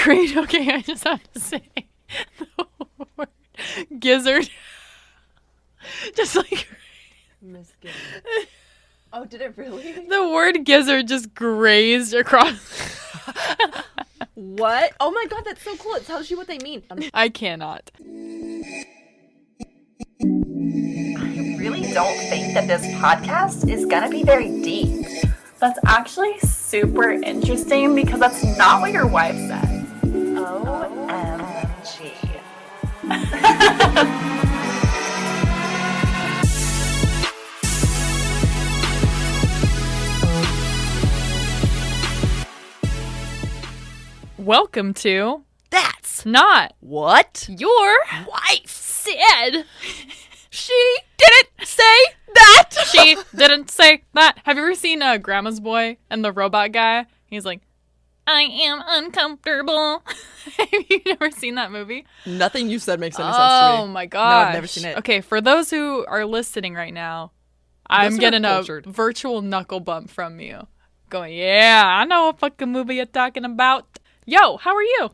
great. Okay, I just have to say the word gizzard. Just like Miss Gizzard. Oh, did it really? the word gizzard just grazed across. What? Oh my god, that's so cool. It tells you what they mean. I cannot. I really don't think that this podcast is gonna be very deep. That's actually super interesting because that's not what your wife said. OMG. Welcome to That's Not what Your wife Said. She didn't say that. She didn't say that. Have you ever seen Grandma's Boy and the robot guy? He's like, I am uncomfortable. Have you never seen that movie? Nothing you said makes any sense to me. Oh my gosh. No, I've never seen it. Okay, for those who are listening right now, I'm getting a virtual knuckle bump from you. Going, yeah, I know what fucking movie you're talking about. Yo, how are you?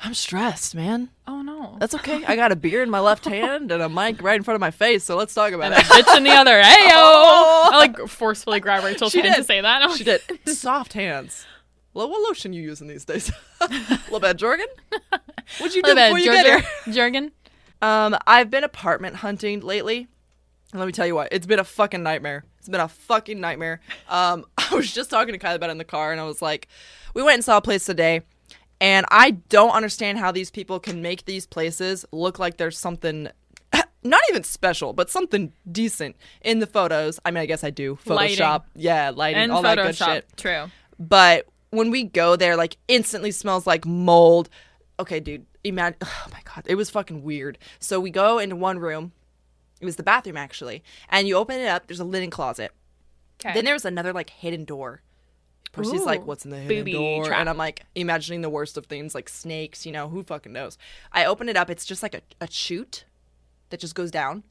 I'm stressed, man. Oh no. That's okay. I got a beer in my left hand and a mic right in front of my face, so let's talk about And it. a bitch in the other. Hey yo! Oh. I like forcefully grab Rachel's hand to say that. She did. Soft hands. Well, what lotion you using these days? Little bit Jorgen? What'd you do before you get here? Jorgen? I've been apartment hunting lately. And let me tell you what, it's been a fucking nightmare. It's been a fucking nightmare. I was just talking to KaiLee about it in the car, and I was like, we went and saw a place today, and I don't understand how these people can make these places look like there's something, not even special, but something decent in the photos. I mean, I guess I do. Photoshop. Lighting. Yeah, lighting, And all Photoshop. that good shit. True. But when we go there, like, instantly smells like mold. Okay, dude, imagine. Oh, my God. It was fucking weird. So we go into one room. It was the bathroom, actually. And you open it up. There's a linen closet. Okay. Then there was another, like, hidden door. Percy's like, what's in the hidden Booby door? trap. And I'm, like, imagining the worst of things, like snakes, you know, who fucking knows? I open it up. It's just, like, a chute that just goes down,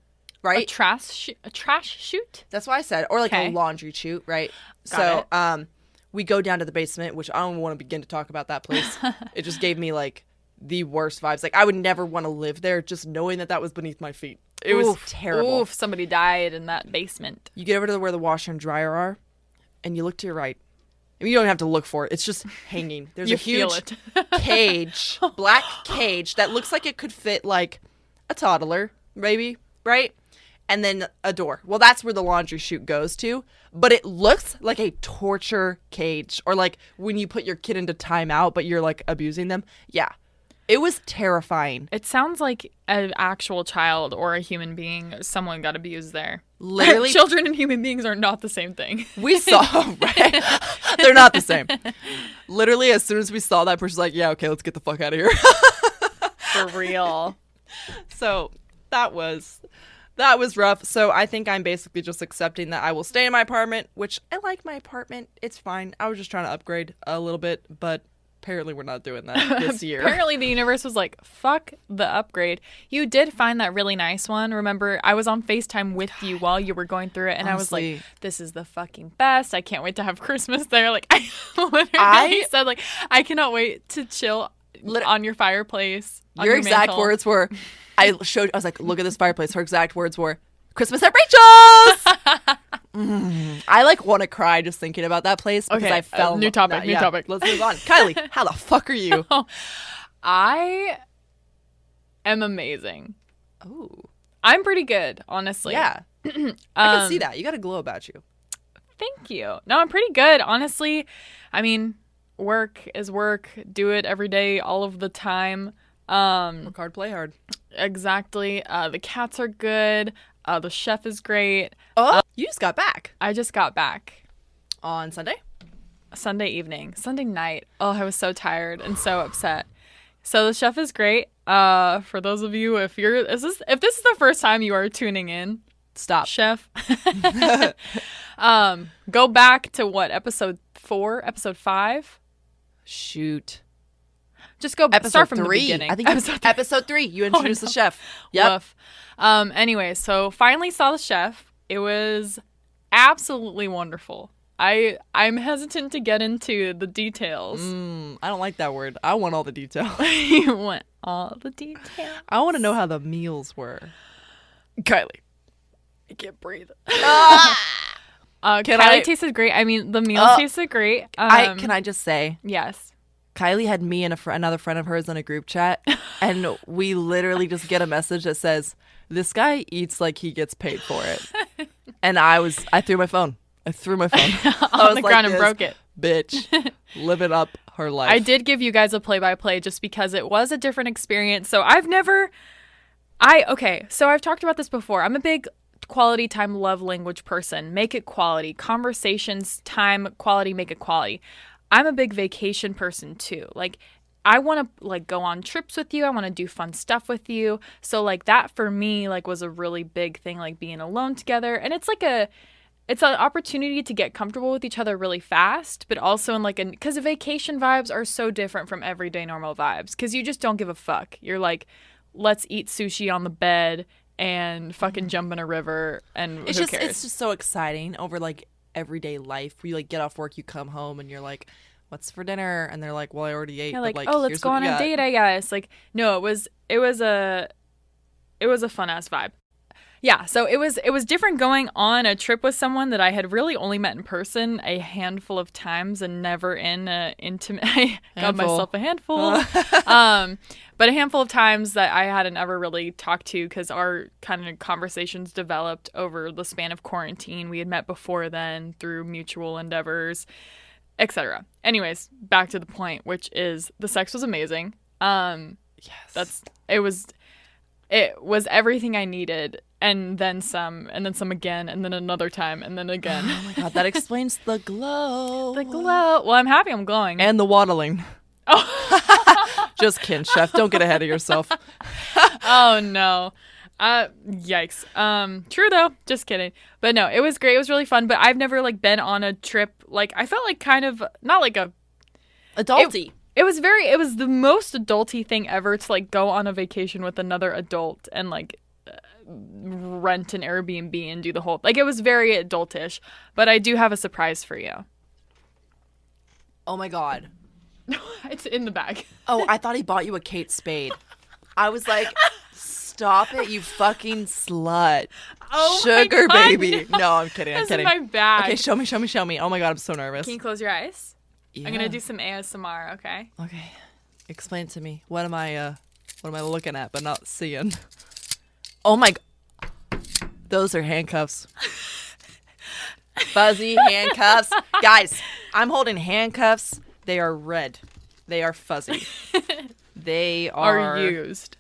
right? A trash chute? That's what I said. Or, like, Okay. a laundry chute, right? Got So, we go down to the basement, which I don't want to begin to talk about that place. It just gave me, like, the worst vibes. Like, I would never want to live there just knowing that that was beneath my feet. It was terrible. Oof, somebody died in that basement. You get over to where the washer and dryer are, and you look to your right. I mean, you don't have to look for it. It's just hanging. There's You a feel huge it. cage, black cage, that looks like it could fit, like, a toddler, maybe, right? And then a door. Well, that's where the laundry chute goes to, but it looks like a torture cage, or like when you put your kid into timeout, but you're, like, abusing them. Yeah. It was terrifying. It sounds like an actual child or a human being, someone got abused there. Literally. Children and human beings are not the same thing. We saw, right? They're not the same. Literally, as soon as we saw that person's like, yeah, okay, let's get the fuck out of here. For real. So that was rough. So I think I'm basically just accepting that I will stay in my apartment, which I like my apartment. It's fine. I was just trying to upgrade a little bit, but apparently we're not doing that this year. Apparently the universe was like, fuck the upgrade. You did find that really nice one. Remember, I was on FaceTime with you while you were going through it, and Honestly. I was like, this is the fucking best. I can't wait to have Christmas there. Like, I said, like, I cannot wait to chill on your fireplace. Your exact mantle. words were, I was like, look at this fireplace. Her exact words were, Christmas at Rachel's! I, like, want to cry just thinking about that place because Okay, I fell. new topic. Let's move on. KaiLee, how the fuck are you? I am amazing. Oh. I'm pretty good, honestly. Yeah. I can see that. You got a glow about you. Thank you. No, I'm pretty good, honestly. I mean, work is work. Do it every day, all of the time. Work hard, play hard. Exactly. The cats are good. The chef is great. Oh, you just got back. I just got back On Sunday? Sunday night. Oh, I was so tired and so upset. So the chef is great. For those of you, if this is the first time you are tuning in, Stop. chef. Go back to episode 4, episode 5. Shoot. Just go start from 3. the beginning. I think episode 3. You introduced the chef. Yep. Woof. Anyway, so finally saw the chef. It was absolutely wonderful. I'm hesitant to get into the details. I don't like that word. I want all the detail. You want all the details? I want to know how the meals were. KaiLee, I can't breathe. Can KaiLee tasted great. I mean, the meals tasted great. Can I just say? Yes. KaiLee had me and another friend of hers in a group chat, and we literally just get a message that says, "This guy eats like he gets paid for it." And I threw my phone. I threw my phone on the ground and broke it. Bitch, living up her life. I did give you guys a play-by-play just because it was a different experience. So so I've talked about this before. I'm a big quality time love language person. Make it quality. Conversations, time, quality, make it quality. I'm a big vacation person too. Like, I want to like go on trips with you. I want to do fun stuff with you. So like that for me like was a really big thing, like being alone together. And it's like it's an opportunity to get comfortable with each other really fast, but also in like because vacation vibes are so different from everyday normal vibes because you just don't give a fuck. You're like, let's eat sushi on the bed and fucking jump in a river and who cares? It's just so exciting over like everyday life where you like get off work, you come home and you're like, what's for dinner? And they're like, well, I already ate. Yeah, like, oh, let's go on a date, I guess. Like, no, it was a fun ass vibe. Yeah, so it was different going on a trip with someone that I had really only met in person a handful of times and never in a intimate. I got myself a handful, but a handful of times that I hadn't ever really talked to because our kind of conversations developed over the span of quarantine. We had met before then through mutual endeavors, etc. Anyways, back to the point, which is the sex was amazing. Yes, it was everything I needed. And then some again, and then another time, and then again. Oh my god, that explains the glow. The glow. Well, I'm happy I'm glowing. And the waddling. Oh. Just kidding, chef. Don't get ahead of yourself. Oh, no. Yikes. True, though. Just kidding. But no, it was great. It was really fun. But I've never, like, been on a trip. Like, I felt like kind of, not like a... Adulty. It was the most adulty thing ever to, like, go on a vacation with another adult and, like... rent an Airbnb and do the whole like it was very adultish, but I do have a surprise for you. Oh my god. It's in the bag. Oh, I thought he bought you a Kate Spade. I was like, stop it, you fucking slut. Oh sugar my god, baby. No, I'm kidding. I'm kidding. This is my bag. Okay, show me. Oh my god, I'm so nervous. Can you close your eyes? Yeah. I'm gonna do some ASMR, okay? Okay. Explain it to me. What am I looking at but not seeing? Oh my god. Those are handcuffs. Fuzzy handcuffs. Guys, I'm holding handcuffs. They are red. They are fuzzy. They are used.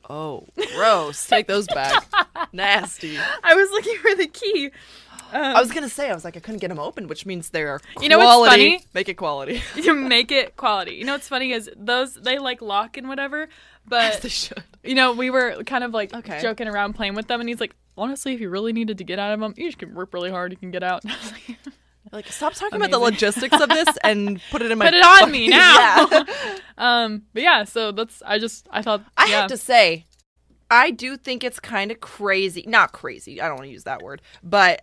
Oh, gross. Take those back. Nasty. I was looking for the key. I was going to say, I couldn't get them open, which means they're quality. You know what's funny? Make it quality. You make it quality. You know what's funny is those, they like lock and whatever, but yes, they should. You know, we were kind of like joking around playing with them and he's like, honestly, if you really needed to get out of them, you just can rip really hard, you can get out. Like, stop talking about the logistics of this and put it in my Put it on me now. Yeah. But yeah, so I thought I have to say, I do think it's kind of crazy. Not crazy. I don't want to use that word. But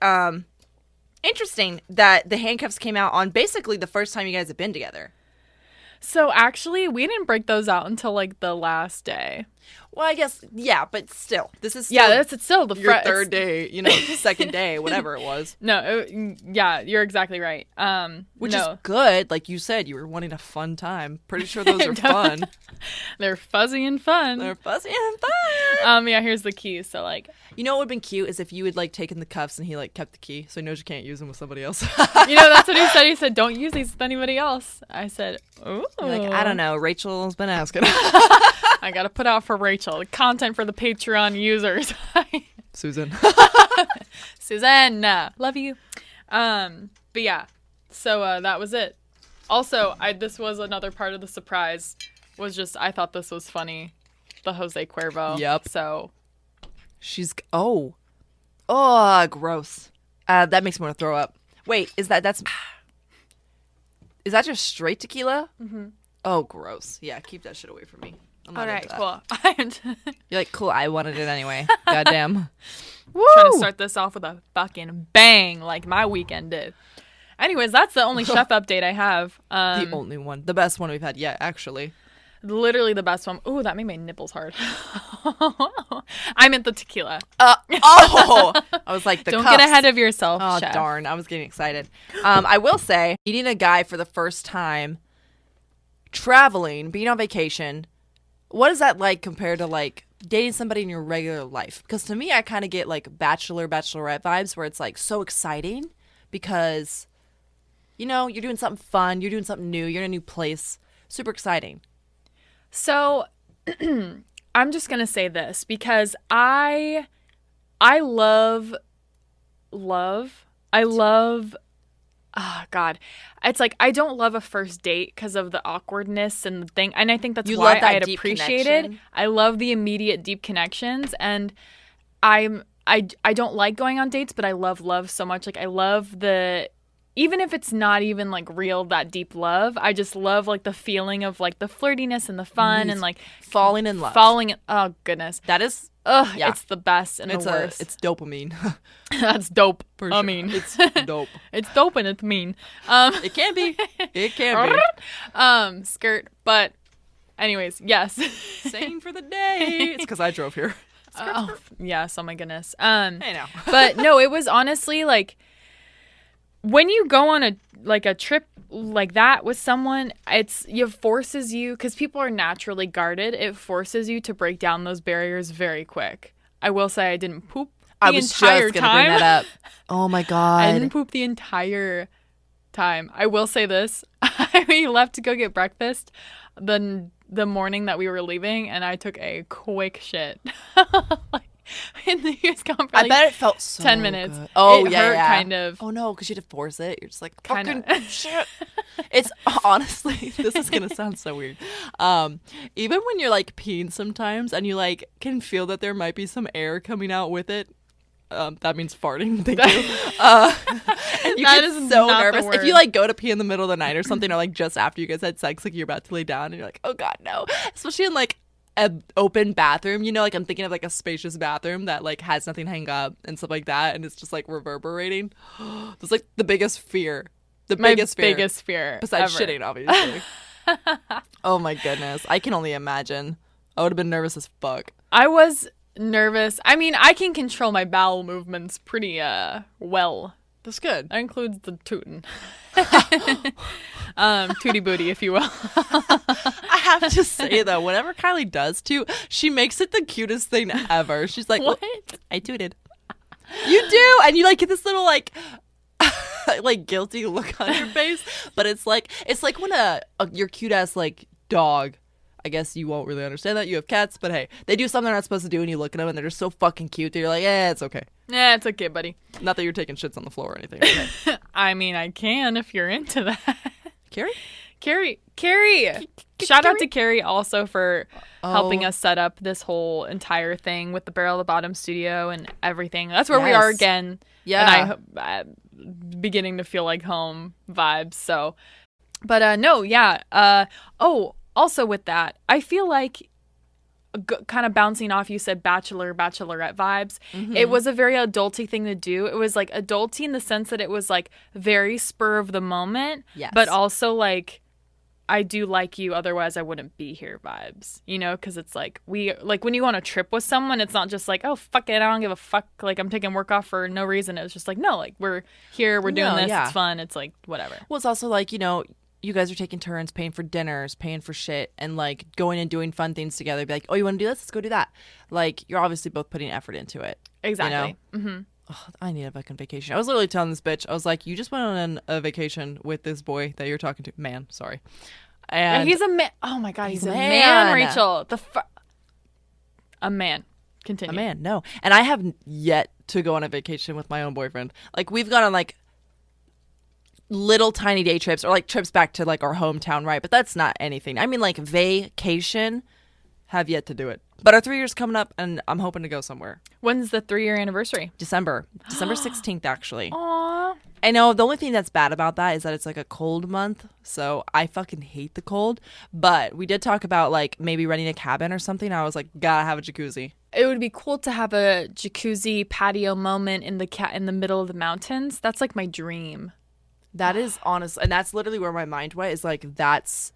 interesting that the handcuffs came out on basically the first time you guys have been together. So actually, we didn't break those out until like the last day. Well, I guess, yeah, but still. This is still it's still the your third day, second day, whatever it was. No, you're exactly right. Which is good. Like you said, you were wanting a fun time. Pretty sure those are fun. They're fuzzy and fun. Yeah, here's the key. So like, you know what would have been cute is if you had like taken the cuffs and he like kept the key, so he knows you can't use them with somebody else. That's what he said. He said, "Don't use these with anybody else." I said, "Oh." Like, I don't know. Rachel's been asking. I gotta put out for Rachel the content for the Patreon users. Susan. Susanna, love you. But yeah, so that was it. Also, this was another part of the surprise. Was just I thought this was funny, the Jose Cuervo. Yep. So she's gross. That makes me want to throw up. Wait, is that just straight tequila? Mm-hmm. Oh, gross. Yeah, keep that shit away from me. I'm not into that. Cool. You're like, cool, I wanted it anyway. Goddamn. Woo! Trying to start this off with a fucking bang like my weekend did. Anyways, that's the only chef update I have. The only one. The best one we've had yet, actually. Literally the best one. Ooh, that made my nipples hard. I meant the tequila. I was like, Don't get ahead of yourself, Oh, chef. darn. I was getting excited. I will say, meeting a guy for the first time, traveling, being on vacation, what is that like compared to like dating somebody in your regular life? Because to me, I kind of get like bachelorette vibes where it's like so exciting because, you know, you're doing something fun, you're doing something new, you're in a new place. Super exciting. So I'm just going to say this because I love, God. It's like I don't love a first date because of the awkwardness and the thing. And I think that's You why love that I'd deep appreciate connection? it. I love the immediate deep connections. And I don't like going on dates, but I love so much. Like I love even if it's not even like real, that deep love, I just love like the feeling of like the flirtiness and the fun and like Falling in love. Oh goodness. That is, Yeah. It's the best and it's the worst. it's dopamine. That's dope. For I sure. mean, It's dope. it's dope and it's mean. It can be. It can be. Skirt. But anyways, yes. Same for the day. It's because I drove here. Oh, yes. Oh my goodness. Hey now. But no, it was honestly like when you go on a trip like that with someone, it forces you, because people are naturally guarded. It forces you to break down those barriers very quick. I will say I didn't poop the I was entire just gonna time. bring that up. Oh my god. I didn't poop the entire time. I will say this. We left to go get breakfast the morning that we were leaving, and I took a quick shit. And then you guys gone for I like bet it felt so 10 minutes. good. Oh It yeah, hurt yeah. kind of. Oh no, because you had to force it. You're just like Kinda. fucking shit. It's honestly, this is gonna sound so weird. Even when you're like peeing sometimes, and you like can feel that there might be some air coming out with it. That means farting. Thank you. And you That get is so not the nervous if word. you like go to pee in the middle of the night or something, or like just after you guys had sex, like you're about to lay down, and you're like, oh god, no. Especially in like an open bathroom, you know, like I'm thinking of like a spacious bathroom that like has nothing hang up and stuff like that, and it's just like reverberating. That's like the biggest fear. My biggest fear besides ever. shitting, obviously. Oh my goodness, I can only imagine. I would have been nervous as fuck. I was nervous. I mean, I can control my bowel movements pretty well. That's good. That includes the tootin'. Tootie booty, if you will. I have to say though, whatever KaiLee does too, she makes it the cutest thing ever. She's like, What? "Well, I tooted." You do, and you like get this little like like guilty look on your face, but it's like when your cute ass like dog. I guess you won't really understand that. You have cats, but hey, they do something they're not supposed to do, and you look at them, and they're just so fucking cute that you're like, yeah, it's okay. Yeah, it's okay, buddy. Not that you're taking shits on the floor or anything. Okay. I mean, I can if you're into that. Carrie? Carrie. Shout out to Carrie also for helping Oh. us set up this whole entire thing with the Barrel at the Bottom studio and everything. That's where we are Yes. again. Yeah. And beginning to feel like home vibes. So, but no, yeah. Also with that, I feel like kind of bouncing off, you said bachelorette vibes. Mm-hmm. It was a very adulty thing to do. It was like adulty in the sense that it was like very spur of the moment, Yes. but also like I do like you, otherwise I wouldn't be here vibes, you know, because it's like when you go on a trip with someone, it's not just like, oh fuck it, I don't give a fuck, like I'm taking work off for no reason. It was just like, no, like we're here, we're doing No, this, yeah. it's fun, it's like whatever. Well, it's also like, you know, you guys are taking turns paying for dinners, paying for shit, and like going and doing fun things together. Be like, oh, you want to do this? Let's go do that. Like, you're obviously both putting effort into it. Exactly. You know? Oh, I need a fucking vacation. I was literally telling this bitch, I was like, you just went on a vacation with this boy that you're talking to. Man, sorry. And he's a man. Oh my god, he's a man. man, Rachel. A man. Continue. a man, no. And I have yet to go on a vacation with my own boyfriend. Like, we've gone on like little tiny day trips or like trips back to like our hometown, right? But that's not anything. I mean, like vacation, have yet to do it. But our 3 years coming up, and I'm hoping to go somewhere. When's the 3-year anniversary? December 16th, actually. Aww. I know the only thing that's bad about that is that it's like a cold month, so I fucking hate the cold. But we did talk about like maybe renting a cabin or something. I was like, gotta have a jacuzzi. It would be cool to have a jacuzzi patio moment in the middle of the mountains. That's like my dream. That is honest, and that's literally where my mind went. Is like that's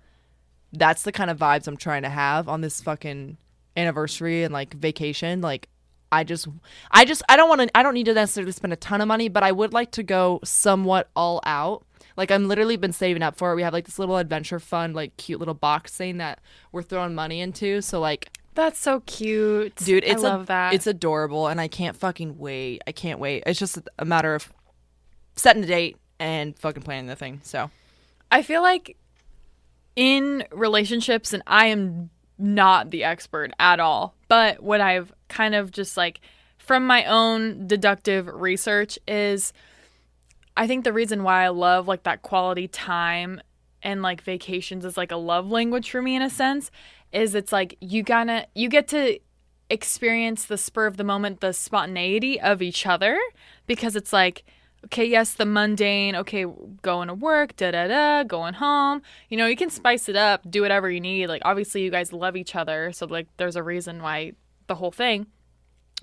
the kind of vibes I'm trying to have on this fucking anniversary and like vacation. Like I don't need to necessarily spend a ton of money, but I would like to go somewhat all out. Like I'm literally been saving up for it. We have like this little adventure fund, like cute little box thing that we're throwing money into. So like That's so cute. dude, I love that. It's adorable and I can't fucking wait. I can't wait. It's just a matter of setting a date and fucking planning the thing. So I feel like in relationships, and I am not the expert at all, but what I've kind of just like from my own deductive research is I think the reason why I love like that quality time and like vacations is like a love language for me in a sense is it's like you get to experience the spur of the moment, the spontaneity of each other, because it's like, okay, yes, the mundane, okay, going to work, going home. You know, you can spice it up, do whatever you need. Like, obviously, you guys love each other. So, like, there's a reason why the whole thing.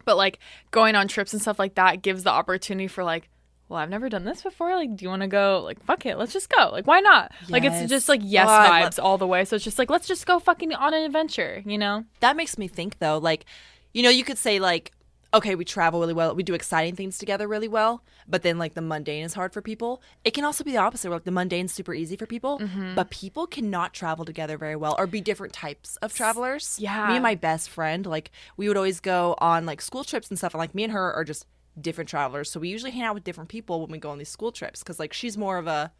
But, like, going on trips and stuff like that gives the opportunity for, like, well, I've never done this before. Like, do you want to go? Like, fuck it. Let's just go. Like, why not? Yes. Like, it's just, like, yes vibes all the way. So, it's just, like, let's just go fucking on an adventure, you know? That makes me think, though, like, you know, you could say, like, okay, we travel really well. We do exciting things together really well. But then, like, the mundane is hard for people. It can also be the opposite, where, like, the mundane's super easy for people. Mm-hmm. But people cannot travel together very well or be different types of travelers. Yeah. Me and my best friend, like, we would always go on, like, school trips and stuff. And, like, me and her are just different travelers. So we usually hang out with different people when we go on these school trips. Because, like, she's more of a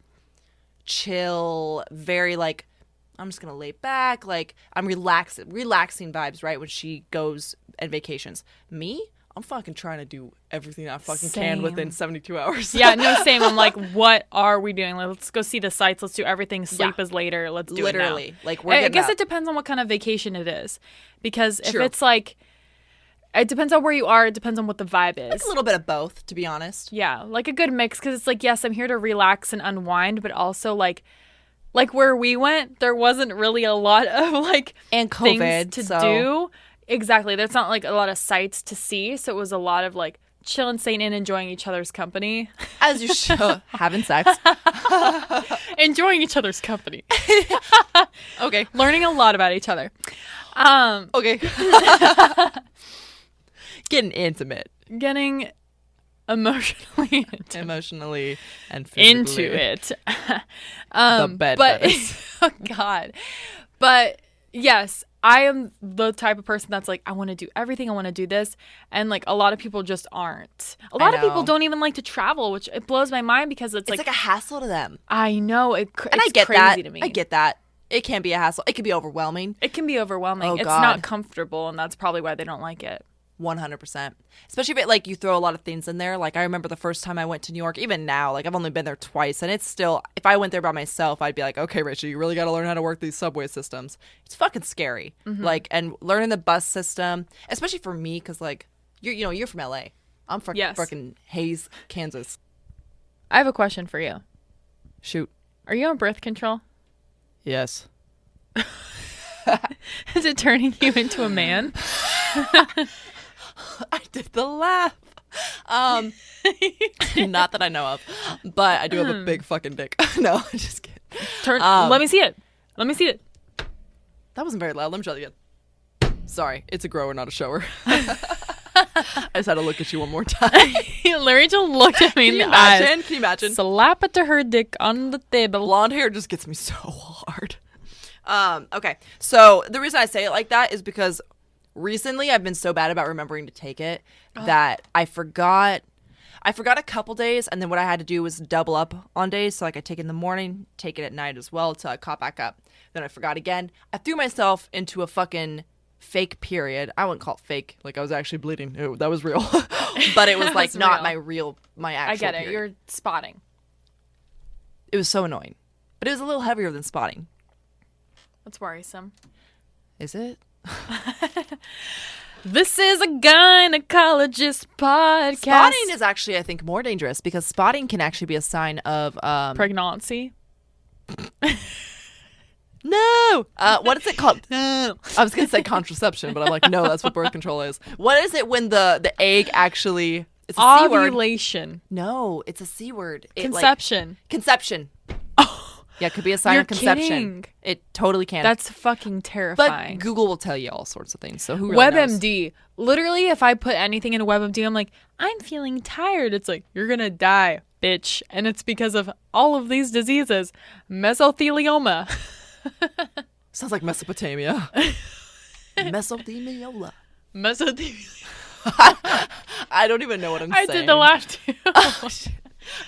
chill, very, like, I'm just going to lay back. Like, I'm relaxing vibes, right, when she goes and vacations. Me? I'm fucking trying to do everything I fucking can within 72 hours. Yeah, no, same. I'm like, what are we doing? Like, let's go see the sights. Let's do everything. Sleep is later. Let's do literally. It now. Like, we're I guess up. It depends on what kind of vacation it is. Because if True. it's like, it depends on where you are. It depends on what the vibe is. Like a little bit of both, to be honest. Yeah, like a good mix. Because it's like, yes, I'm here to relax and unwind. But also like where we went, there wasn't really a lot of like and COVID, things to do. Exactly. There's not like a lot of sights to see. So it was a lot of like chilling, staying in, enjoying each other's company. As you should. Having sex. Enjoying each other's company. Okay. Learning a lot about each other. Okay. Getting intimate. Getting emotionally and physically. into it. The bed. But oh God. But yes, I am the type of person that's like, I want to do everything. I want to do this. And like a lot of people just aren't. A lot of people don't even like to travel, which it blows my mind because it's like a hassle to them. I know. And I get crazy that. To me. I get that. It can be a hassle. It can be overwhelming. It can be overwhelming. Oh, it's God. not comfortable, and that's probably why they don't like it. 100%. Especially if it, like, you throw a lot of things in there. Like, I remember the first time I went to New York, even now, like, I've only been there twice, and it's still, if I went there by myself, I'd be like, okay, Rachel, you really got to learn how to work these subway systems. It's fucking scary. Mm-hmm. Like, and learning the bus system, especially for me, because, like, you're from LA. I'm from fucking Hayes, Kansas. I have a question for you. Shoot. Are you on birth control? Yes. Is it turning you into a man? I did the laugh. Not that I know of, but I do have a big fucking dick. No, I'm just kidding. Let me see it. Let me see it. That wasn't very loud. Let me try it again. Sorry, it's a grower, not a shower. I just had to look at you one more time. Rachel looked at me in the eyes. Can you imagine? Slap it to her dick on the table. Blonde hair just gets me so hard. Okay, so the reason I say it like that is because recently I've been so bad about remembering to take it that I forgot a couple days, and then what I had to do was double up on days. So like I take it in the morning, take it at night as well till I caught back up. Then I forgot again. I threw myself into a fucking fake period. I wouldn't call it fake. Like I was actually bleeding. That was real. But it was like not my actual I get it. period. You're spotting. It was so annoying. But it was a little heavier than spotting. That's worrisome. Is it? This is a gynecologist podcast. Spotting is actually, I think, more dangerous because spotting can actually be a sign of pregnancy. No. What is it called? No. I was gonna say contraception, but I'm like, no, that's what birth control is. What is it when the egg actually It's a C word. Ovulation. No, it's a C word. Conception. Conception. Yeah, it could be a sign You're of conception. kidding. It totally can. That's fucking terrifying. But Google will tell you all sorts of things. So who really knows? WebMD. Literally, if I put anything in a WebMD, I'm like, I'm feeling tired. It's like, you're going to die, bitch. And it's because of all of these diseases. Mesothelioma. Sounds like Mesopotamia. Mesothelioma. Mesothelioma. I don't even know what I'm saying. I did the laugh too. I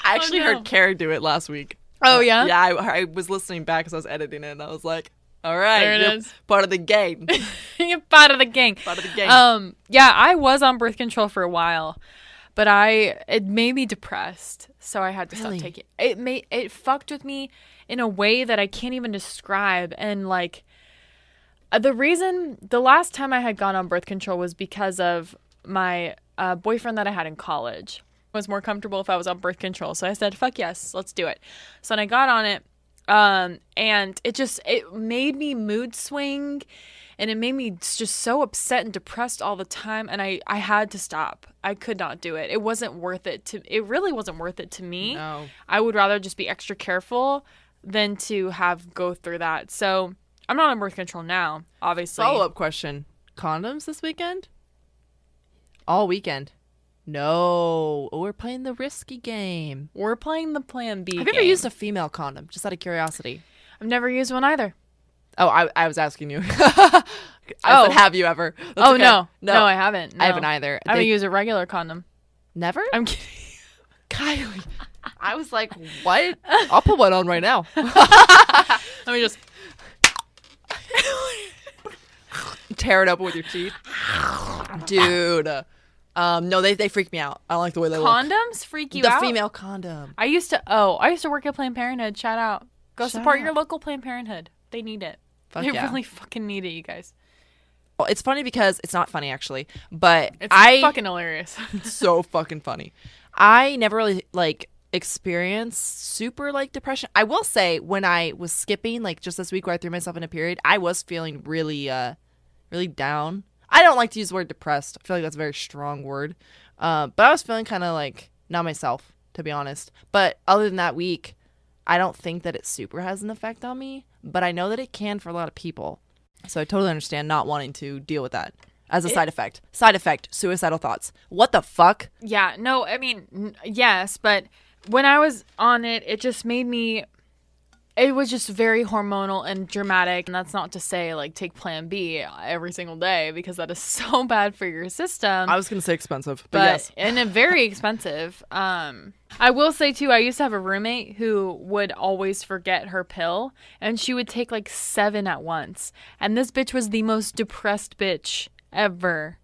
actually heard Kara do it last week. Oh, yeah? Yeah, I was listening back as I was editing it, and I was like, all right, There it you're is. part of the gang. You're part of the gang. Part of the gang. Yeah, I was on birth control for a while, but it made me depressed, so I had to stop taking it. It fucked with me in a way that I can't even describe. And like, the last time I had gone on birth control was because of my boyfriend that I had in college. Was more comfortable if I was on birth control, so I said, fuck yes, let's do it. So then I got on it, and it made me mood swing, and it made me just so upset and depressed all the time, and I had to stop. I could not do it. It wasn't worth it it really wasn't worth it to me. No. I would rather just be extra careful than to go through that. So I'm not on birth control now, obviously. Follow-up question. Condoms this weekend? All weekend? No. We're playing the risky game. We're playing the Plan B Have game. you ever used a female condom? Just out of curiosity. I've never used one either. Oh, I was asking you. I said, have you ever? That's okay. No, I haven't. No. I haven't either. I haven't used a regular condom. Never? I'm kidding. KaiLee. I was like, what? I'll put one on right now. Let me just tear it open with your teeth. Dude. No, they freak me out. I don't like the way they look. Condoms freak you The out? female condom. I used to work at Planned Parenthood. Shout out. Go Shout support out. your local Planned Parenthood. They need it. Fuck They yeah. really fucking need it, you guys. Well, it's funny because it's not funny actually, but It's fucking hilarious. it's so fucking funny. I never really experienced super depression. I will say when I was skipping just this week where I threw myself in a period, I was feeling really really down. I don't like to use the word depressed. I feel like that's a very strong word. But I was feeling kind of not myself, to be honest. But other than that week, I don't think that it super has an effect on me, but I know that it can for a lot of people. So I totally understand not wanting to deal with that as a side effect. Side effect, suicidal thoughts. What the fuck? Yeah, no, I mean, yes, but when I was on it, it just made me, it was just very hormonal and dramatic. And that's not to say take Plan B every single day, because that is so bad for your system. I was going to say expensive, but yes. And very expensive. I will say too, I used to have a roommate who would always forget her pill, and she would take 7 at once. And this bitch was the most depressed bitch ever.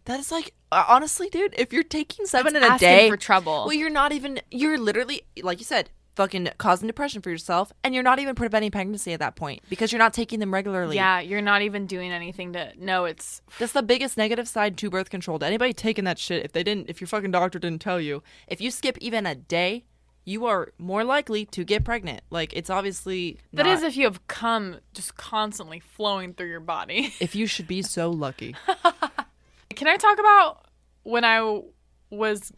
That is honestly, dude, if you're taking 7 That's in a asking day for trouble. Well, you're literally, like you said, fucking causing depression for yourself, and you're not even preventing pregnancy at that point because you're not taking them regularly. Yeah, you're not even doing anything to. No, it's. That's the biggest negative side to birth control. To anybody taking that shit, if your fucking doctor didn't tell you, if you skip even a day, you are more likely to get pregnant. It's obviously not. That is if you have cum just constantly flowing through your body. If you should be so lucky. Can I talk about when I was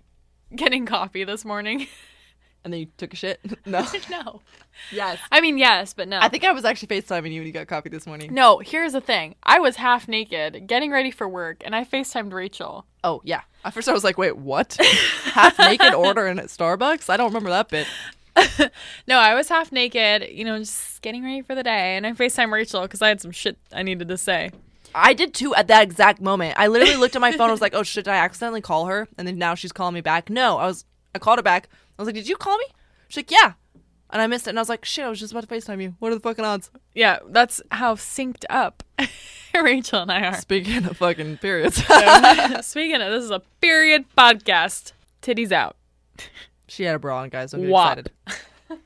getting coffee this morning? And then you took a shit? No. No. Yes. I mean, yes, but no. I think I was actually FaceTiming you when you got coffee this morning. No, here's the thing. I was half naked, getting ready for work, and I FaceTimed Rachel. Oh, yeah. At first I was like, wait, what? Half naked ordering at Starbucks? I don't remember that bit. No, I was half naked, just getting ready for the day, and I FaceTimed Rachel because I had some shit I needed to say. I did too at that exact moment. I literally looked at my phone and was like, oh shit, did I accidentally call her? And then now she's calling me back. No, I called her back. I was like, did you call me? She's like, yeah. And I missed it. And I was like, shit, I was just about to FaceTime you. What are the fucking odds? Yeah, that's how synced up Rachel and I are. Speaking of fucking periods. Speaking of, this is a period podcast. Titties out. She had a bra on, guys. Don't get Wop. excited.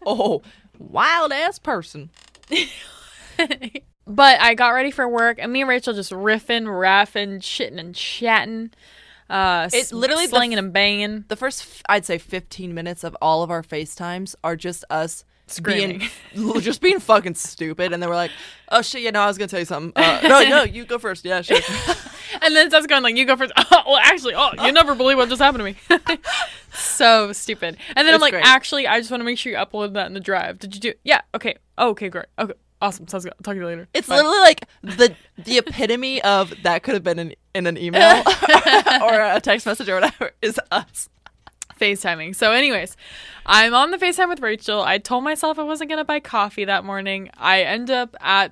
Oh, wild ass person. But I got ready for work, and me and Rachel just riffing, raffing, shitting and chatting. It's literally slinging and banging. The first, I'd say 15 minutes of all of our FaceTimes are just us Screaming. being fucking stupid. And then we're like, oh shit, yeah, no, I was going to tell you something. No, you go first. Yeah, sure. And then Seth's going like, you go first. Well, actually, you never believe what just happened to me. So stupid. And then I'm like, great. actually, I just want to make sure you upload that in the drive. Did you do it? Yeah. Okay. Oh, okay, great. Okay. Awesome. Sounds good. I'll talk to you later. It's Bye. literally like the epitome of that could have been in an email or a text message or whatever is us. FaceTiming. So anyways, I'm on the FaceTime with Rachel. I told myself I wasn't going to buy coffee that morning. I end up at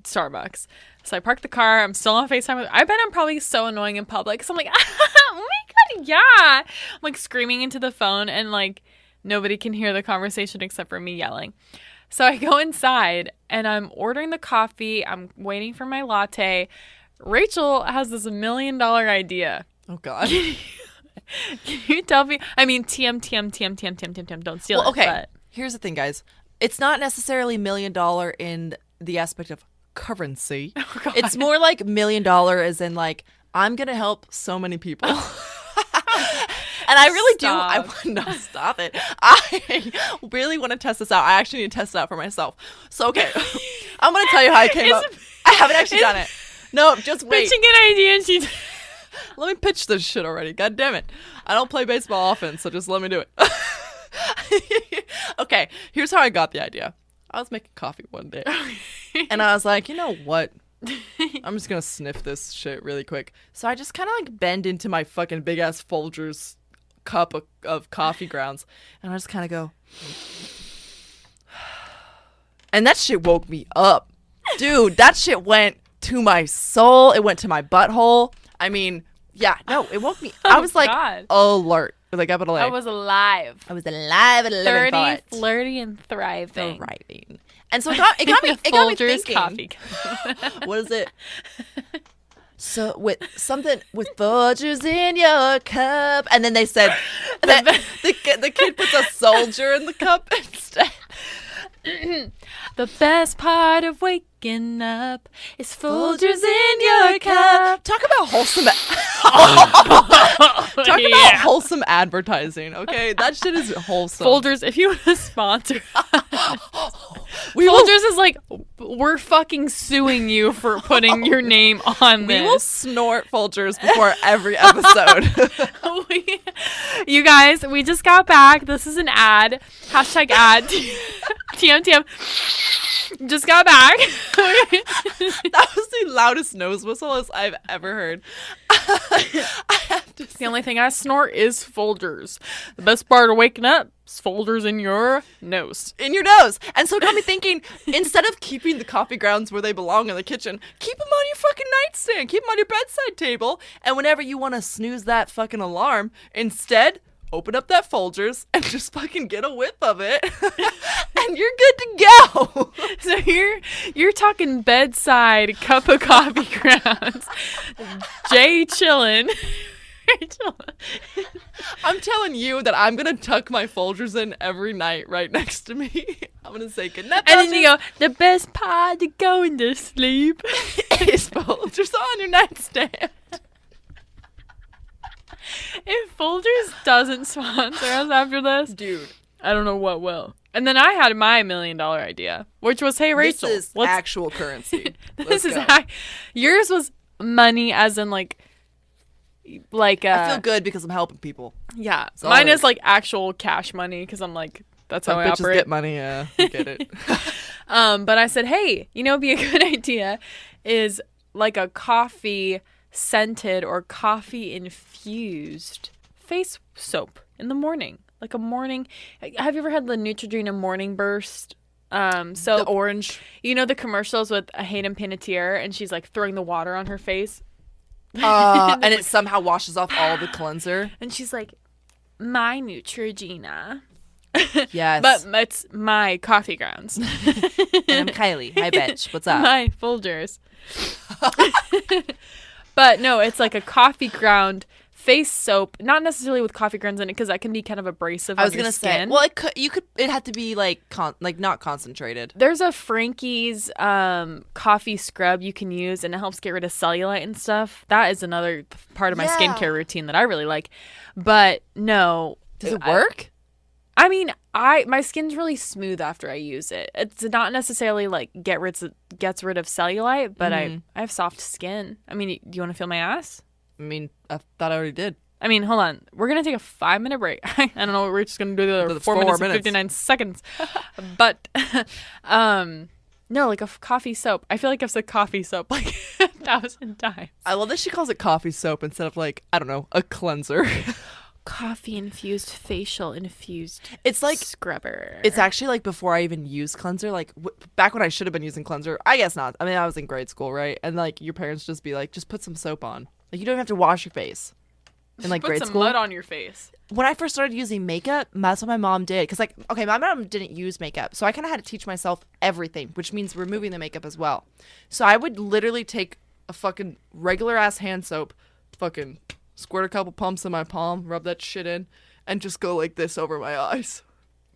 Starbucks. So I parked the car. I'm still on FaceTime with I bet I'm probably so annoying in public. So I'm like, oh my God, yeah. I'm like screaming into the phone and like nobody can hear the conversation except for me yelling. So I go inside and I'm ordering the coffee. I'm waiting for my latte. Rachel has this $1 million idea. Oh, God. Can you tell me? I mean, TM. Don't steal it. Okay. But. Here's the thing, guys. It's not necessarily $1 million in the aspect of currency. Oh, it's more like $1 million as in like, I'm going to help so many people. And I really do. I want no, stop it. I really want to test this out. I actually need to test it out for myself. So, okay. I'm going to tell you how I came up. I haven't actually done it. No, just wait. Pitching an idea and she... Let me pitch this shit already. God damn it. I don't play baseball often, so just let me do it. Okay, here's how I got the idea. I was making coffee one day. And I was like, you know what? I'm just going to sniff this shit really quick. So I just kind of like bend into my fucking big ass Folgers cup of coffee grounds. And I just kind of go. And that shit woke me up. Dude, that shit went to my soul. It went to my butthole. I mean, yeah, no, it woke me. I was like alert with a capital A. I was alive. I was alive at 11 30, flirty, and thriving. Thriving. And so it got me Folgers thinking. coffee. What is it? So with Folgers in your cup, and then they said that the kid puts a soldier in the cup instead. The best part of waking up is Folgers in your cup. Talk about wholesome. Talk about wholesome advertising. Okay, that shit is wholesome. Folgers, if you want to sponsor, Folgers is like, we're fucking suing you for putting your name on this. We will snort Folgers before every episode. You guys, we just got back. This is an ad. Hashtag ad. TM. Just got back. That was the loudest nose whistle I've ever heard. I have to say. The only thing I snort is Folgers. The best part of waking up is Folgers in your nose. In your nose. And so it got me thinking, instead of keeping the coffee grounds where they belong in the kitchen, keep them on your fucking nightstand. Keep them on your bedside table. And whenever you want to snooze that fucking alarm, instead, open up that Folgers and just fucking get a whiff of it. And you're good to go. So you're talking bedside cup of coffee grounds. Jay chillin'. I'm telling you that I'm going to tuck my Folgers in every night right next to me. I'm going to say goodnight. And then you go, the best part of going to sleep is Folgers on your nightstand. If Folgers doesn't sponsor us after this, dude, I don't know what will. And then I had my $1 million idea, which was, hey, Rachel. This is actual currency. Yours was money as in like I feel good because I'm helping people. Yeah. Mine is like actual cash money because I'm like, that's how I bitches operate. Get money, yeah. I get it. But I said, hey, be a good idea is like a coffee scented or coffee infused face soap in the morning. Like a morning. Have you ever had the Neutrogena Morning Burst soap? The orange. The commercials with Hayden Panettiere and she's like throwing the water on her face. And it somehow washes off all the cleanser. And she's like, my Neutrogena. Yes. But it's my coffee grounds. And I'm KaiLee. Hi, bitch. What's up? My Folgers. But no, it's like a coffee ground face soap, not necessarily with coffee grounds in it because that can be kind of abrasive on your skin. Say, well, it had to be like not concentrated. There's a Frankie's coffee scrub you can use and it helps get rid of cellulite and stuff. That is another part of my skincare routine that I really like. But no. Does it work? I mean, my skin's really smooth after I use it. It's not necessarily like gets rid of cellulite, but I have soft skin. I mean, do you want to feel my ass? I mean, I thought I already did. I mean, hold on. We're going to take a 5-minute break. I don't know. We're just going to do the other 4 minutes and 59 seconds. But, no, like a coffee soap. I feel like I've said coffee soap like 1,000 times. I love that she calls it coffee soap instead of like, I don't know, a cleanser. Coffee infused facial infused it's like scrubber. It's actually like before I even used cleanser, like back when I should have been using cleanser. I guess not. I mean, I was in grade school, right? And like your parents just be like, just put some soap on. Like you don't have to wash your face. In like grade Put some school, mud on your face. when I first started using makeup, that's what my mom did. Because, like, okay, my mom didn't use makeup. So I kind of had to teach myself everything, which means removing the makeup as well. So I would literally take a fucking regular-ass hand soap, fucking squirt a couple pumps in my palm, rub that shit in, and just go like this over my eyes.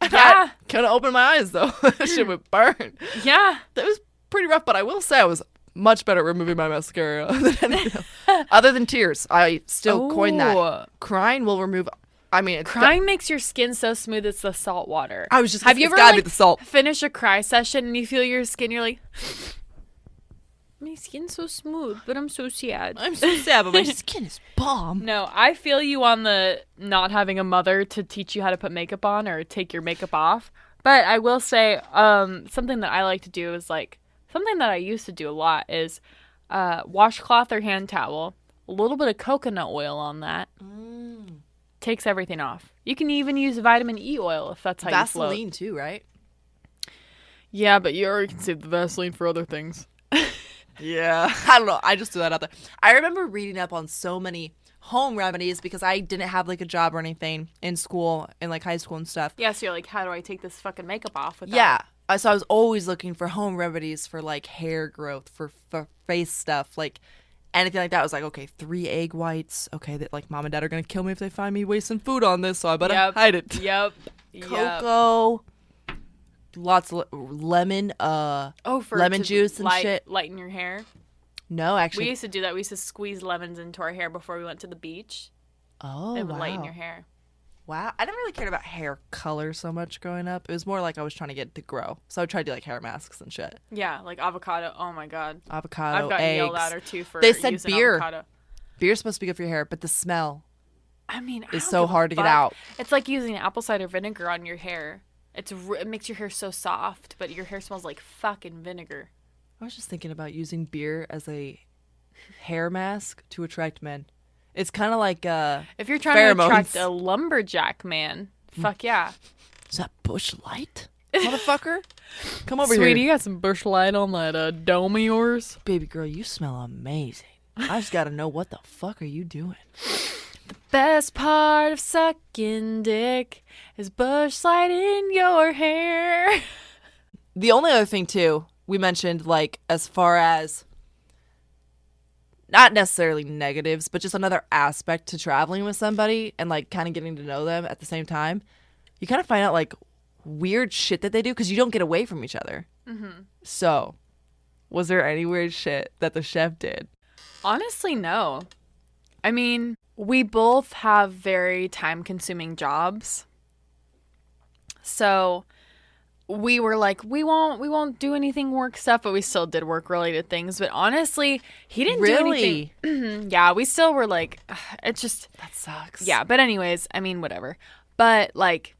Yeah. Kind of open my eyes, though. That shit would burn. Yeah. That was pretty rough, but I will say I was much better at removing my mascara than anything else. Other than tears. I still coined that. Crying will remove... I mean, crying makes your skin so smooth. It's the salt water. I was just. Have you ever gotta be the salt. finish a cry session and you feel your skin? You're like, my skin's so smooth, but I'm so sad. I'm so sad, but my skin is bomb. No, I feel you on the not having a mother to teach you how to put makeup on or take your makeup off. But I will say, something that I like to do is like something that I used to do a lot is washcloth or hand towel, a little bit of coconut oil on that. Takes everything off. You can even use vitamin E oil if that's how you float. Vaseline too, right? Yeah, but you already can save the Vaseline for other things. Yeah. I don't know. I just threw that out there. I remember reading up on so many home remedies because I didn't have like a job or anything in school, in like high school and stuff. Yeah, so you're like, how do I take this fucking makeup off without... Yeah. So I was always looking for home remedies for like hair growth, for face stuff, like anything like that. I was like, okay, 3 egg whites. Okay, that like mom and dad are gonna kill me if they find me wasting food on this, so I better hide it. Yep. Cocoa. Lots of lemon. For lemon juice and shit. Lighten your hair. No, actually, we used to do that. We used to squeeze lemons into our hair before we went to the beach. Oh, it would wow. lighten your hair. Wow, I never really cared about hair color so much growing up. It was more like I was trying to get it to grow, so I would try to do like hair masks and shit. Yeah, like avocado. Oh my god, avocado. I've gotten eggs. yelled at or two for they said using beer. avocado. Beer's supposed to be good for your hair, but the smell. I mean, is so hard to get out. It's like using apple cider vinegar on your hair. It makes your hair so soft, but your hair smells like fucking vinegar. I was just thinking about using beer as a hair mask to attract men. It's kind of like if you're trying pheromones. to attract a lumberjack man, fuck yeah. Is that Bush Light, motherfucker? Come over Sweetie, here. you got some Bush Light on that dome of yours? Baby girl, you smell amazing. I just gotta know what the fuck are you doing? The best part of sucking dick is Bush Light in your hair. The only other thing too, we mentioned like as far as not necessarily negatives, but just another aspect to traveling with somebody and like kind of getting to know them at the same time. You kind of find out like weird shit that they do because you don't get away from each other. Mm-hmm. So, was there any weird shit that the chef did? Honestly, no. I mean, we both have very time-consuming jobs. So we were like, we won't do anything work stuff, but we still did work-related things. But honestly, he didn't do anything. Yeah, we still were like, it's just... That sucks. Yeah, but anyways, I mean, whatever. But, like,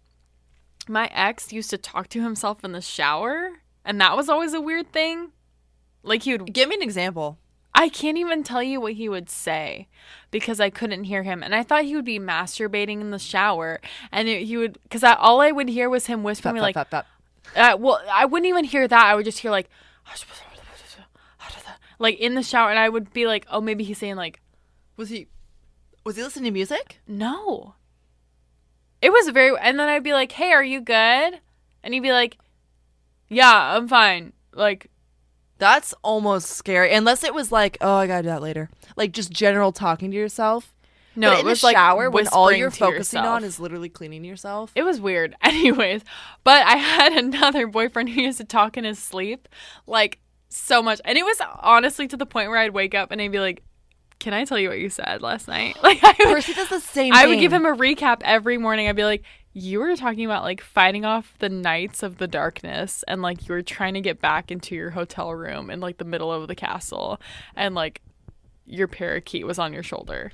my ex used to talk to himself in the shower, and that was always a weird thing. Like, he would... Give me an example. I can't even tell you what he would say because I couldn't hear him. And I thought he would be masturbating in the shower. And he would, because all I would hear was him whispering me like, well, I wouldn't even hear that. I would just hear like in the shower. And I would be like, oh, maybe he's saying like. Was he listening to music? No. It was and then I'd be like, hey, are you good? And he'd be like, yeah, I'm fine. Like. That's almost scary. Unless it was like, oh, I gotta do that later. Like just general talking to yourself. No, but it was the shower like when all you're whispering to focusing yourself. on is literally cleaning yourself. It was weird. Anyways, but I had another boyfriend who used to talk in his sleep like so much. And it was honestly to the point where I'd wake up and I'd be like, can I tell you what you said last night? Like Percy does the same thing. I would give him a recap every morning. I'd be like, you were talking about like fighting off the nights of the darkness, and like you were trying to get back into your hotel room in like the middle of the castle, and like your parakeet was on your shoulder.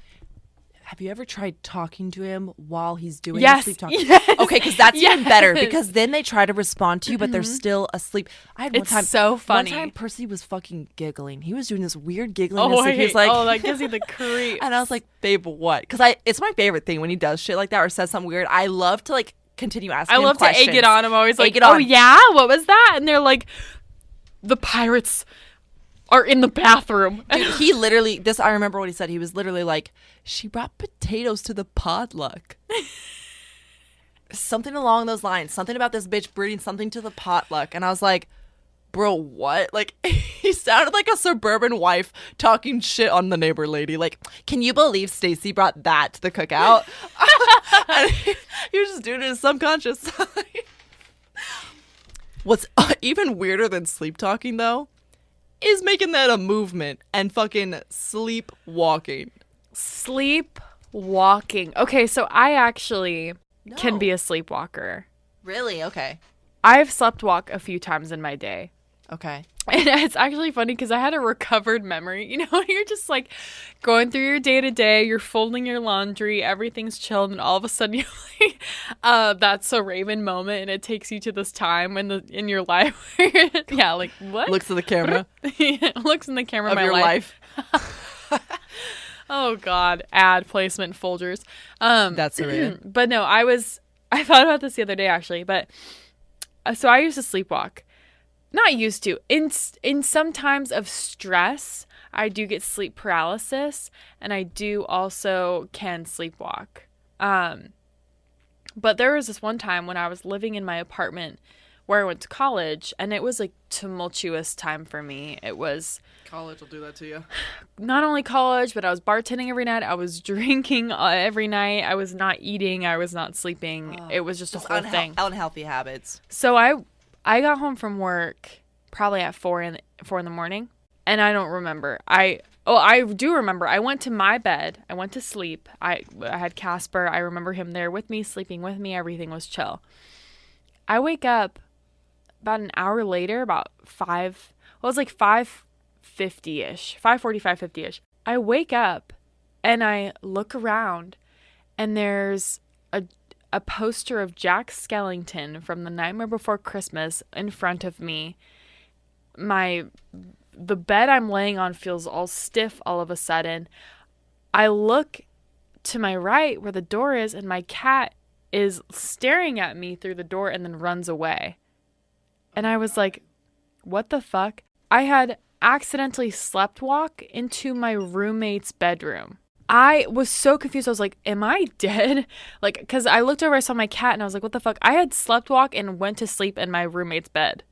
Have you ever tried talking to him while he's doing Yes. sleep talking? Yes. Okay, because that's even Yes. better, because then they try to respond to you, but they're still asleep. I had one It's time, so funny. One time, Percy was fucking giggling. He was doing this weird giggling. He was like, that gives you the creeps. and I was like, babe, what? Because it's my favorite thing when he does shit like that or says something weird. I love to like continue asking. I love him questions. to egg it on. I'm always like, Egg it oh on. yeah, what was that? And they're like, the pirates are in the bathroom. Dude, he literally, I remember what he said. He was literally like, she brought potatoes to the potluck. Something along those lines. Something about this bitch bringing something to the potluck. And I was like, bro, what? Like, he sounded like a suburban wife talking shit on the neighbor lady. Like, can you believe Stacy brought that to the cookout? And he was just doing it in his subconscious. What's even weirder than sleep talking, though, is making that a movement and fucking sleepwalking. Sleepwalking. Okay, so I actually can be a sleepwalker. Really? Okay. I've slept walk a few times in my day. Okay. And it's actually funny because I had a recovered memory. You know, you're just like going through your day to day, you're folding your laundry, everything's chilled, and all of a sudden you're like, that's a Raven moment, and it takes you to this time in your life where yeah, like what? Looks at the camera Looks in the camera of my your life. Oh God, ad placement Folgers. That's a Raven. But no, I thought about this the other day actually, but so I used to sleepwalk. Not used to. In some times of stress, I do get sleep paralysis, and I do also can sleepwalk. But there was this one time when I was living in my apartment where I went to college, and it was a tumultuous time for me. It was College will do that to you. not only college, but I was bartending every night. I was drinking every night. I was not eating. I was not sleeping. It was just a whole thing. Unhealthy habits. So I got home from work probably at 4 in the morning, and I don't remember. I do remember. I went to my bed. I went to sleep. I had Casper. I remember him there with me, sleeping with me. Everything was chill. I wake up about an hour later, about 5. Well, it was like 5:50ish, 5:45, 50ish. I wake up and I look around, and there's a poster of Jack Skellington from The Nightmare Before Christmas in front of me. The bed I'm laying on feels all stiff all of a sudden. I look to my right where the door is, and my cat is staring at me through the door and then runs away. And I was like, what the fuck? I had accidentally sleptwalk into my roommate's bedroom. I was so confused. I was like, am I dead? Like, because I looked over, I saw my cat, and I was like, what the fuck? I had sleptwalk and went to sleep in my roommate's bed.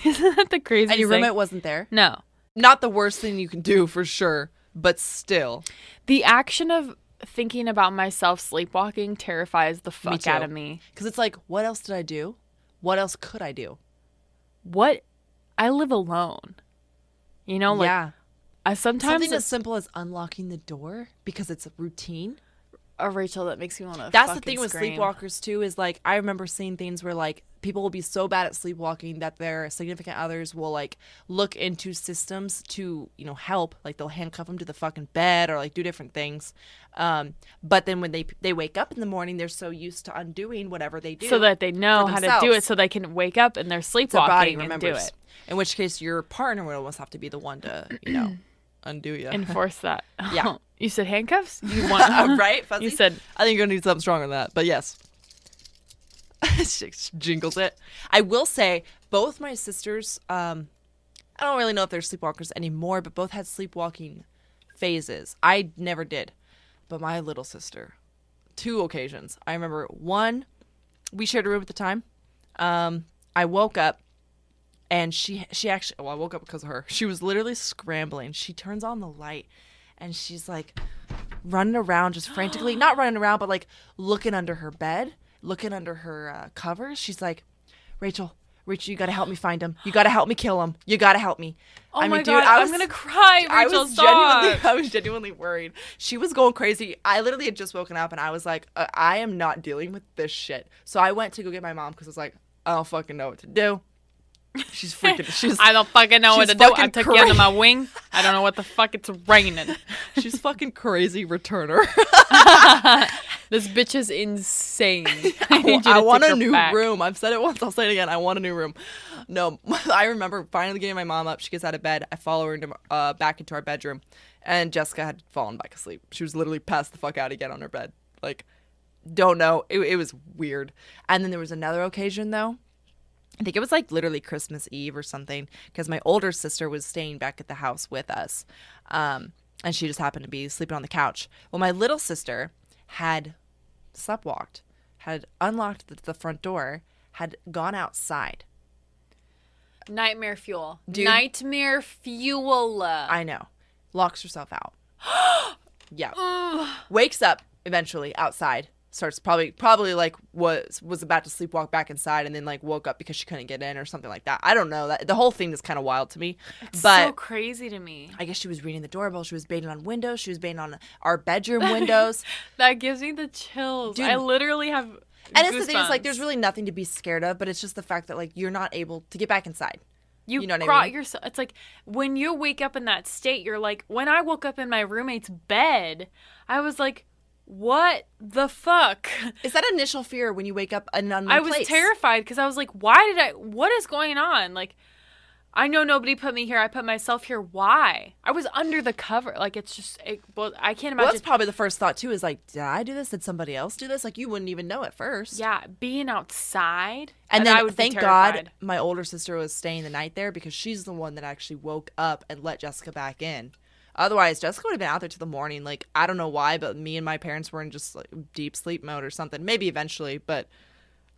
Isn't that the craziest And your thing? roommate wasn't there? No. Not the worst thing you can do, for sure, but still. The action of thinking about myself sleepwalking terrifies the fuck too. out of me. Because it's like, what else did I do? What else could I do? What? I live alone. You know, like, yeah. I sometimes... Something as simple as unlocking the door because it's a routine. Rachel, that makes me want to That's the thing with sleepwalkers too, is like, I remember seeing things where like people will be so bad at sleepwalking that their significant others will like look into systems to, you know, help. Like they'll handcuff them to the fucking bed or like do different things. But then when they wake up in the morning, they're so used to undoing whatever they do. So that they know how to do themselves. it, so they can wake up and they're Their sleepwalking body and remembers. do it. In which case your partner would almost have to be the one to, you know, undo you. Enforce that. Yeah. You said handcuffs? You want right? Fuzzy? You said... I think you're going to need something stronger than that, but yes. She jingles it. I will say, both my sisters, I don't really know if they're sleepwalkers anymore, but both had sleepwalking phases. I never did. But my little sister, 2 occasions. I remember one, we shared a room at the time. I woke up, and she actually, well, I woke up because of her. She was literally scrambling. She turns on the light, and she's like running around just frantically, not running around, but like looking under her bed, looking under her covers. She's like, Rachel, Rachel, you gotta help me find him. You gotta help me kill him. You gotta help me. Oh my God, I'm gonna cry. Rachel, I was genuinely worried. She was going crazy. I literally had just woken up and I was like, I am not dealing with this shit. So I went to go get my mom because I was like, I don't fucking know what to do. She's freaking. I don't fucking know what to do. I took you under my wing. I don't know what the fuck. It's raining. She's fucking crazy returner. This bitch is insane. I want a new room. I've said it once. I'll say it again. I want a new room. No, I remember finally getting my mom up. She gets out of bed. I follow her into, back into our bedroom, and Jessica had fallen back asleep. She was literally passed the fuck out again on her bed. Like, don't know. It was weird. And then there was another occasion though. I think it was like literally Christmas Eve or something because my older sister was staying back at the house with us. And she just happened to be sleeping on the couch. Well, my little sister had sleptwalked, had unlocked the front door, had gone outside. Nightmare fuel. Dude, nightmare fuel. I know. Locks herself out. Yeah. Wakes up eventually outside. Starts probably like was about to sleepwalk back inside and then like woke up because she couldn't get in or something like that. I don't know. That the whole thing is kind of wild to me. It's but so crazy to me. I guess she was reading the doorbell. She was banging on windows. She was banging on our bedroom windows. That gives me the chills. Dude, I literally have and goosebumps. it's the thing is like there's really nothing to be scared of, but it's just the fact that like you're not able to get back inside. You know what I mean? yourself. It's like when you wake up in that state, you're like, when I woke up in my roommate's bed, I was like, what the fuck? Is that initial fear when you wake up in an unknown I was place? terrified because I was like, what is going on? Like, I know nobody put me here. I put myself here. Why? I was under the cover. Like, it's just, well, I can't imagine. Well, that's probably the first thought too is like, did I do this? Did somebody else do this? Like, you wouldn't even know at first. Yeah, being outside. And then I would thank be terrified. God my older sister was staying the night there because she's the one that actually woke up and let Jessica back in. Otherwise, Jessica would have been out there till the morning. Like, I don't know why, but me and my parents were in just like deep sleep mode or something. Maybe eventually, but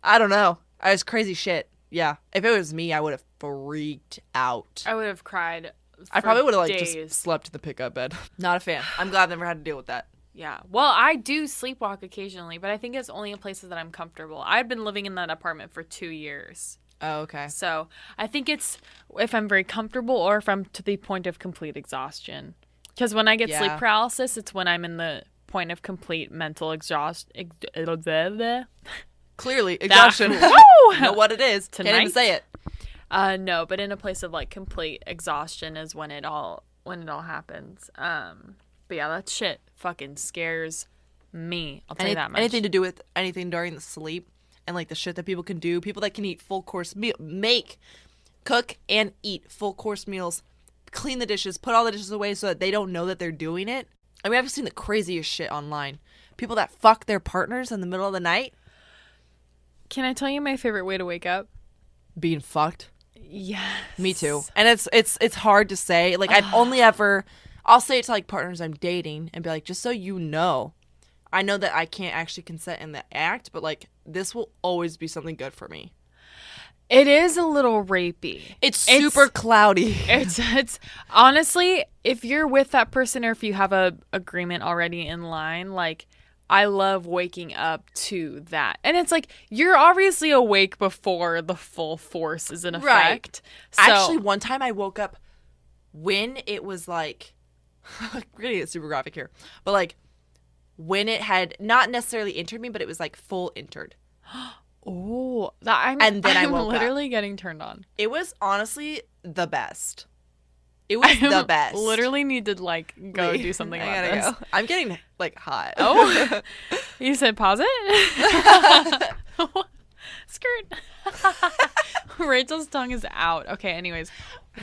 I don't know. I was crazy shit. Yeah. If it was me, I would have freaked out. I would have cried. I probably would have like days. just slept in the pickup bed. Not a fan. I'm glad I've never had to deal with that. Yeah. Well, I do sleepwalk occasionally, but I think it's only in places that I'm comfortable. I've been living in that apartment for 2 years. Oh, okay. So I think it's if I'm very comfortable or if I'm to the point of complete exhaustion. Because when I get sleep paralysis, it's when I'm in the point of complete mental exhaustion. Clearly, exhaustion. Know what it is. Tonight? Can't even say it. No, but in a place of like complete exhaustion is when it all happens. But yeah, that shit fucking scares me. I'll tell you that much. Anything to do with anything during the sleep and like the shit that people can do. People that can eat full course meal, cook and eat full course meals. Clean the dishes, put all the dishes away so that they don't know that they're doing it. I mean, I've seen the craziest shit online. People that fuck their partners in the middle of the night. Can I tell you my favorite way to wake up? Being fucked. Yes. Me too. And it's hard to say. Like I've only ever, I'll say it to like partners I'm dating and be like, just so you know, I know that I can't actually consent in the act, but like this will always be something good for me. It is a little rapey. It's super cloudy. It's honestly, if you're with that person or if you have a agreement already in line, like I love waking up to that. And it's like you're obviously awake before the full force is in effect. Right. So, actually, one time I woke up when it was like we're gonna get super graphic here. But like when it had not necessarily entered me, but it was like full entered. Oh, and then I woke literally up. Getting turned on. It was honestly the best. It was the best. Literally need to like go do something about this. Go. I'm getting like hot. Oh, you said pause it. Skirt. Rachel's tongue is out. Okay. Anyways,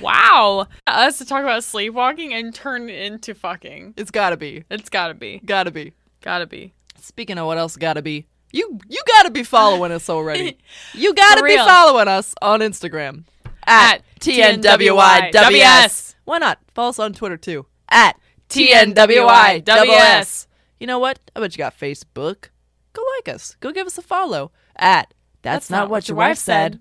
wow. Us to talk about sleepwalking and turn into fucking. It's gotta be. It's gotta be. Gotta be. Gotta be. Speaking of what else gotta be. You gotta be following us already. You gotta be following us on Instagram at TNWYWS. Why not? Follow us on Twitter too at TNWYWS. You know what? I bet you got Facebook. Go like us. Go give us a follow at That's Not What Your Wife Said.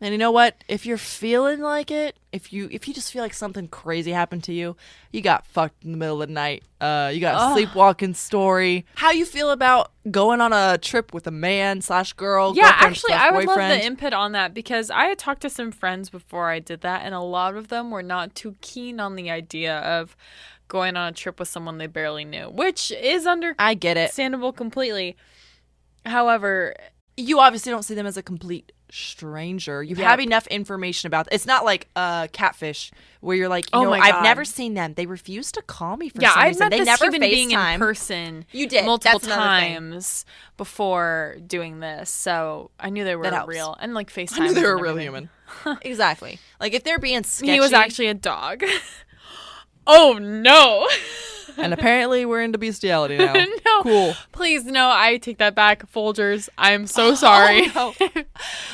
And you know what? If you're feeling like it, if you just feel like something crazy happened to you, you got fucked in the middle of the night. You got a sleepwalking story. How you feel about going on a trip with a man / girl? Yeah, girlfriend actually, / I would love boyfriend? the input on that because I had talked to some friends before I did that, and a lot of them were not too keen on the idea of going on a trip with someone they barely knew, which is I get it. understandable completely. However, You obviously don't see them as a complete stranger. You have enough information about it's not like catfish where you're like, Oh my I've God. never seen them. They refuse to call me for yeah, some I've reason. met They this never human being in FaceTime. person You did. multiple That's another thing. times before doing this, so I knew they were That helps. real. And like FaceTime. I knew they and were a real everything. human. Exactly. Like if they're being sketchy. He was actually a dog. Oh no. And apparently we're into bestiality now. No. Cool. Please, no, I take that back. Folgers, I'm so sorry. Oh, no.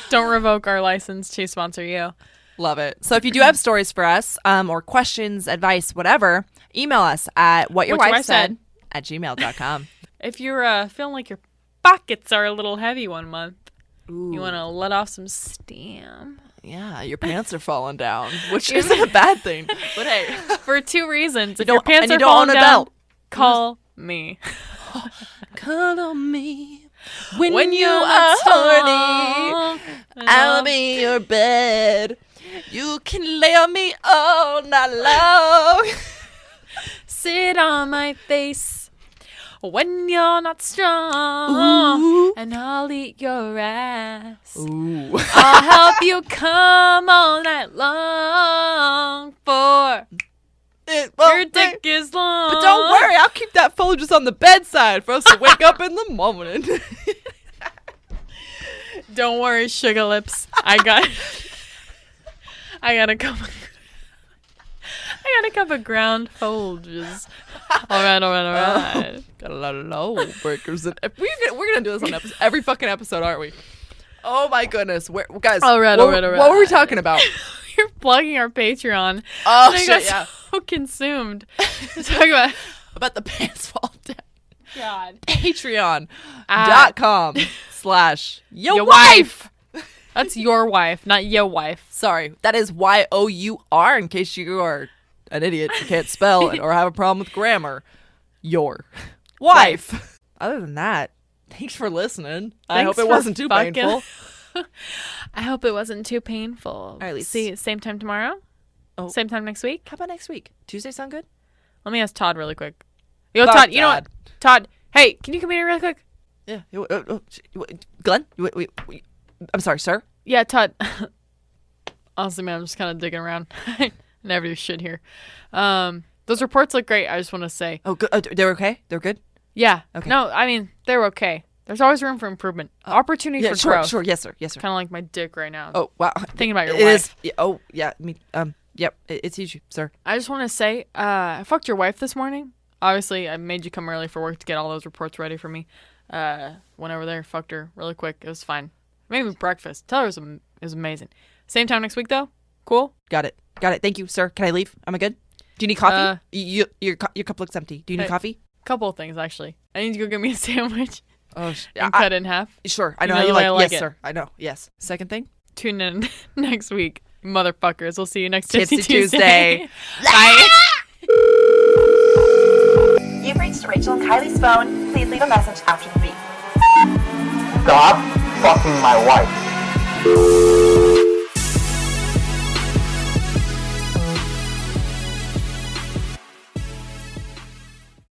Don't revoke our license to sponsor you. Love it. So if you do have stories for us, or questions, advice, whatever, email us at whatyourwifesaid@gmail.com. If you're feeling like your pockets are a little heavy one month, you want to let off some steam. Yeah, your pants are falling down, which isn't a bad thing. But hey, For 2 reasons. If don't- your pants and you are don't falling own a down, belt. call me. call on me when, When you you're are not horny. strong I'll enough. be your bed. You can lay on me all night long. Sit on my face when you're not strong, Ooh. and I'll eat your ass. Ooh. I'll help you come all night long for your dick is long. But don't worry, I'll keep that phone just on the bedside for us to wake up in the morning. Don't worry, sugar lips. I got a cup of ground Folgers. All right. Got a lot of low breakers. We're gonna do this on every fucking episode, aren't we? Oh my goodness, guys! All right. What were we talking about? You're plugging our Patreon. Oh And I got shit! Yeah, so consumed. Talking about the pants fall down. God. Patreon.com/your wife. That's your wife, not your wife. Sorry, that is YOUR. In case you are an idiot, you can't spell it, or have a problem with grammar. Your wife. Other than that, thanks for listening. I hope it wasn't too painful. I hope it wasn't too painful. All right, Lisa. See, same time tomorrow? Oh. Same time next week? How about next week? Tuesday sound good? Let me ask Todd really quick. Yo, Fuck Todd, you know what? Todd. Todd, hey, can you come in here really quick? Yeah. Glenn? I'm sorry, sir. Yeah, Todd. Honestly, man, I'm just kind of digging around. I never do shit here. Those reports look great, I just want to say. Oh, good. They're okay? They're good? Yeah. Okay. No, I mean, they're okay. There's always room for improvement. Opportunity Yeah, for sure, growth. sure. Yes, sir. Kind of like my dick right now. Oh, wow. Thinking about your It wife. is. Yeah, oh, yeah. Yep. It's you, sir. I just want to say, I fucked your wife this morning. Obviously, I made you come early for work to get all those reports ready for me. Went over there, fucked her really quick. It was fine. Made me breakfast. Tell her it was amazing. Same time next week, though? Cool? Got it. Thank you, sir. Can I leave? Am I good? Do you need coffee? Your cup looks empty. Do you need Hey. coffee? Couple of things, actually. I need to go get me a sandwich Oh, and cut it in half. Sure. I You know know how the you way I like. like Yes, it. sir. I know. Yes. Second thing. Tune in next week, motherfuckers. We'll see you next Tipsy Tipsy Tuesday. Bye. You've reached Rachel and KaiLee's phone. Please leave a message after the beep. Stop fucking my wife.